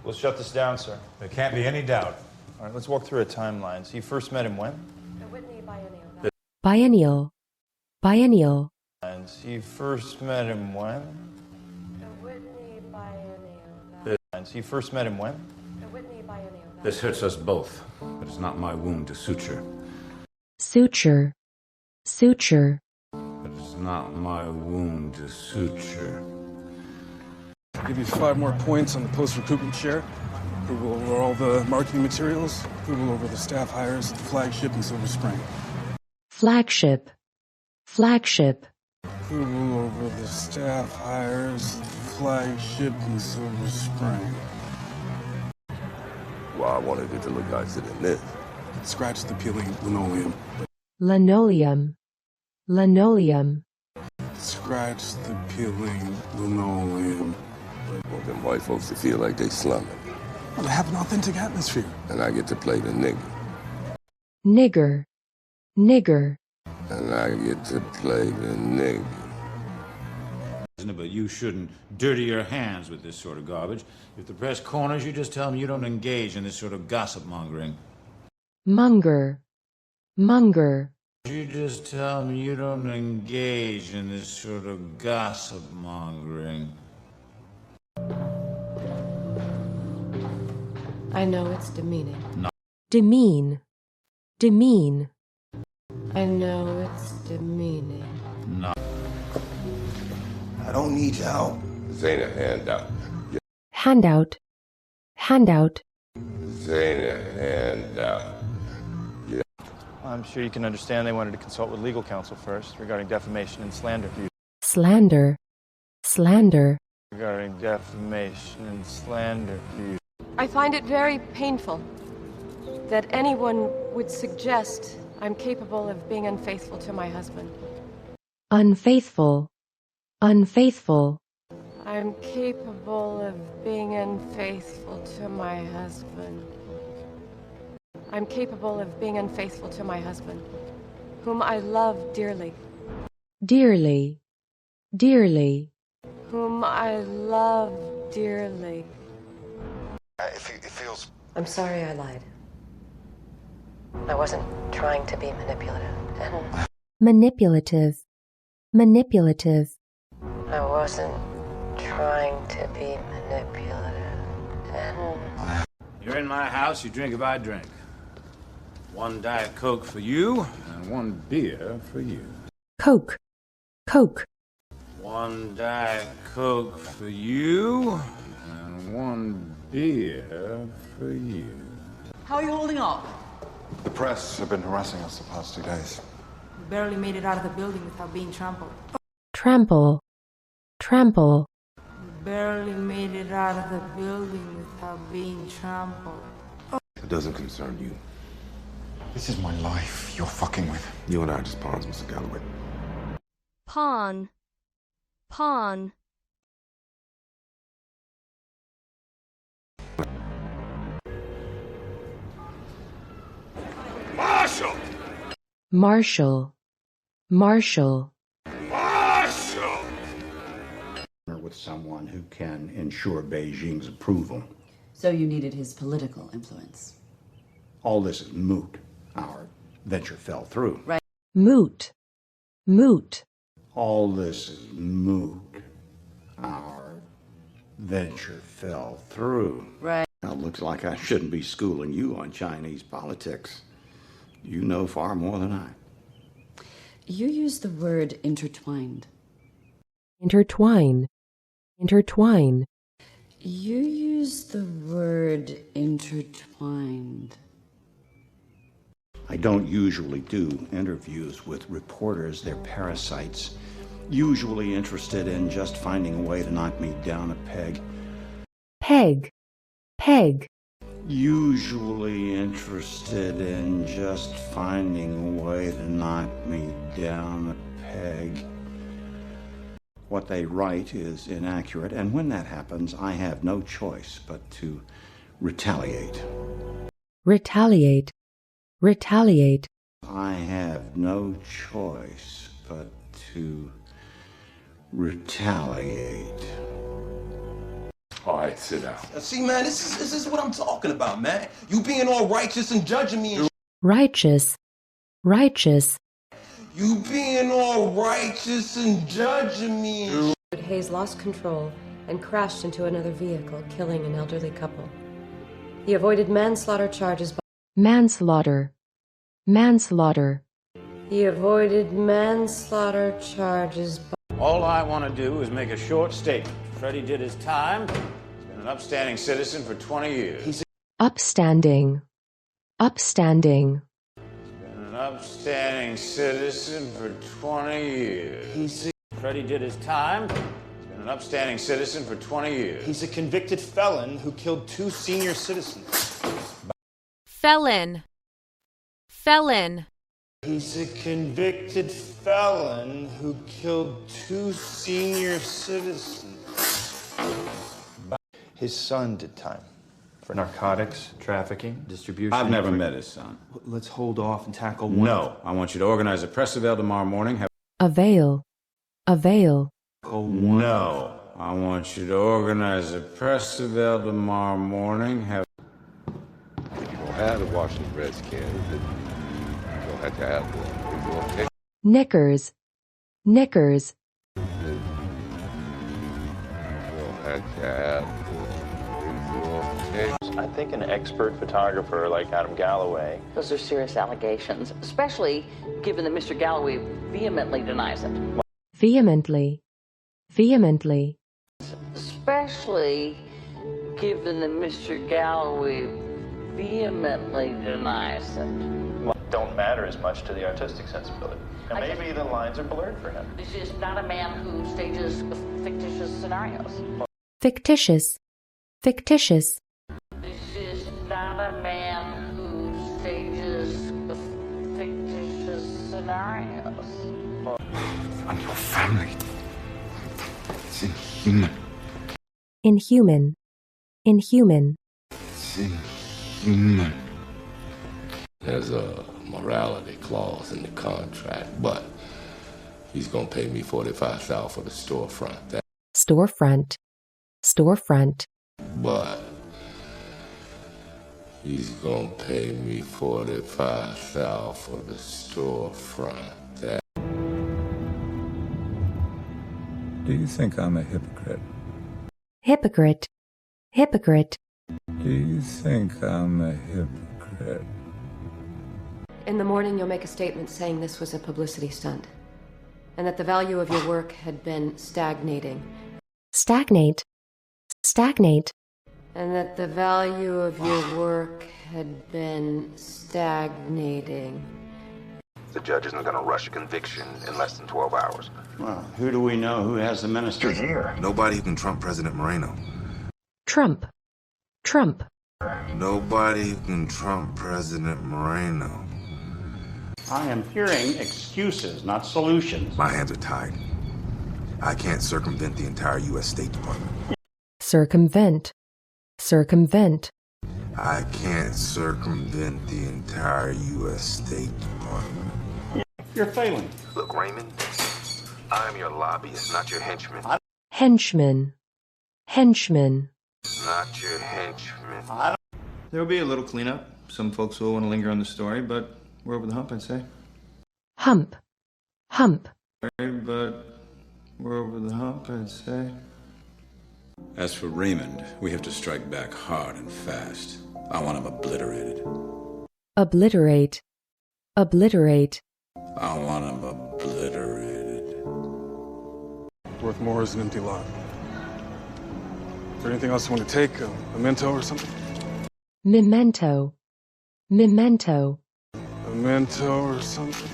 We'll shut this down, sir. There can't be any doubt. All right, let's walk through a timeline. So you first met him when? The Whitney Biennial. Biennial. And so you first met him when? The Whitney Biennial. And so you first met him when? The Whitney Biennial. This hurts us both, but it's not my wound to suture. Suture. But it's not my wound to suture. I'll give you 5 more points on the post-recruitment share. Approval over all the marketing materials. Approval over the staff hires at the flagship in Silver Spring. Flagship. Approval over the staff hires at the flagship in Silver Spring. Well, I wanted it to look nicer than this. Scratch the peeling linoleum. Linoleum. Scratch the peeling linoleum. I want them white folks to feel like they slumming. Well, they have an authentic atmosphere. And I get to play the nigga. Nigger. And I get to play the nigga. But you shouldn't dirty your hands with this sort of garbage. If the press corners you, just tell them you don't engage in this sort of gossip mongering. Monger. You just tell them you don't engage in this sort of gossip mongering. I know it's demeaning. Demean. I know it's demeaning. No. I don't need your help. This ain't a handout. Handout. This ain't a handout. I'm sure you can understand they wanted to consult with legal counsel first regarding defamation and slander. Slander. Regarding defamation and slander. I find it very painful that anyone would suggest I'm capable of being unfaithful to my husband. Unfaithful. I'm capable of being unfaithful to my husband. I'm capable of being unfaithful to my husband, whom I love dearly. Dearly. Whom I love dearly. It feels... I'm sorry I lied. I wasn't trying to be manipulative. Manipulative. I wasn't trying to be manipulative. You're in my house, you drink if I drink. 1 Diet Coke for you, and 1 beer for you. Coke. 1 Diet Coke for you, and 1 beer for you. How are you holding up? The press have been harassing us the past 2 days. We barely made it out of the building without being trampled. Trample. We barely made it out of the building without being trampled. It doesn't concern you. This is my life you're fucking with. You and I are just pawns, Mr. Galloway. Pawn. Marshal. With someone who can ensure Beijing's approval. So you needed his political influence. All this is moot. Our venture fell through. Right. Moot. All this is moot. Our venture fell through. Right. Now, it looks like I shouldn't be schooling you on Chinese politics. You know far more than I. You used the word intertwined. Intertwine. You used the word intertwined. I don't usually do interviews with reporters. They're parasites, usually interested in just finding a way to knock me down a peg. Peg. Usually interested in just finding a way to knock me down a peg. What they write is inaccurate, and when that happens, I have no choice but to retaliate. I have no choice but to retaliate. All right, sit down. See, man, this is what I'm talking about, man. You being all righteous and judging me and righteous, righteous, you being all righteous and judging me and Hayes lost control and crashed into another vehicle, killing an elderly couple. He avoided manslaughter charges by manslaughter, manslaughter, He avoided manslaughter charges by All I want to do is make a short statement. Freddie did his time. He's been an upstanding citizen for 20 years. upstanding, upstanding, Been an upstanding citizen for 20 years. Freddie did his time. He's been an upstanding citizen for 20 years. He's a convicted felon who killed 2 senior citizens. felon, felon, He's a convicted felon who killed 2 senior citizens. His son did time for narcotics, trafficking, distribution. I've never met his son. Let's hold off and tackle one. No, I want you to organize a press avail tomorrow morning. avail, avail, No, I want you to organize a press avail tomorrow morning. If you don't have the Washington Redskins, then you don't have to have the knickers, knickers, You don't have to have I think an expert photographer like Adam Galloway. Those are serious allegations, especially given that Mr. Galloway vehemently denies it. vehemently, vehemently, Especially given that Mr. Galloway vehemently denies it. Don't matter as much to the artistic sensibility. And I maybe the lines are blurred for him. This is not a man who stages fictitious scenarios. fictitious, fictitious, This is not a man who stages fictitious scenarios. And your family. It's inhuman. inhuman, inhuman, It's inhuman. There's a morality clause in the contract, but he's gonna pay me $45,000 for the storefront. storefront, storefront, But he's gonna pay me $45,000 for the storefront. Do you think I'm a hypocrite? hypocrite, hypocrite, Do you think I'm a hypocrite? In the morning, you'll make a statement saying this was a publicity stunt, and that the value of your work had been stagnating, stagnate, stagnate, and that the value of your work had been stagnating. the judge isn't going to rush a conviction in less than 12 hours. Well, who do we know who has the minister here? Nobody who can trump President Moreno. Trump, Trump, Nobody who can trump President Moreno. I am hearing excuses, not solutions. My hands are tied. I can't circumvent the entire U.S. State Department. circumvent, circumvent, I can't circumvent the entire U.S. State Department. You're failing. Look, Raymond, I am your lobbyist, not your henchman. henchman, henchman, Not your henchman. There'll be a little cleanup. Some folks will want to linger on the story, but we're over the hump, I'd say. hump, hump, But we're over the hump, I'd say. As for Raymond, we have to strike back hard and fast. I want him obliterated. obliterate, obliterate, I want him obliterated. Worth more is an empty lot. Is there anything else you want to take? A memento or something? memento, memento, A memento or something?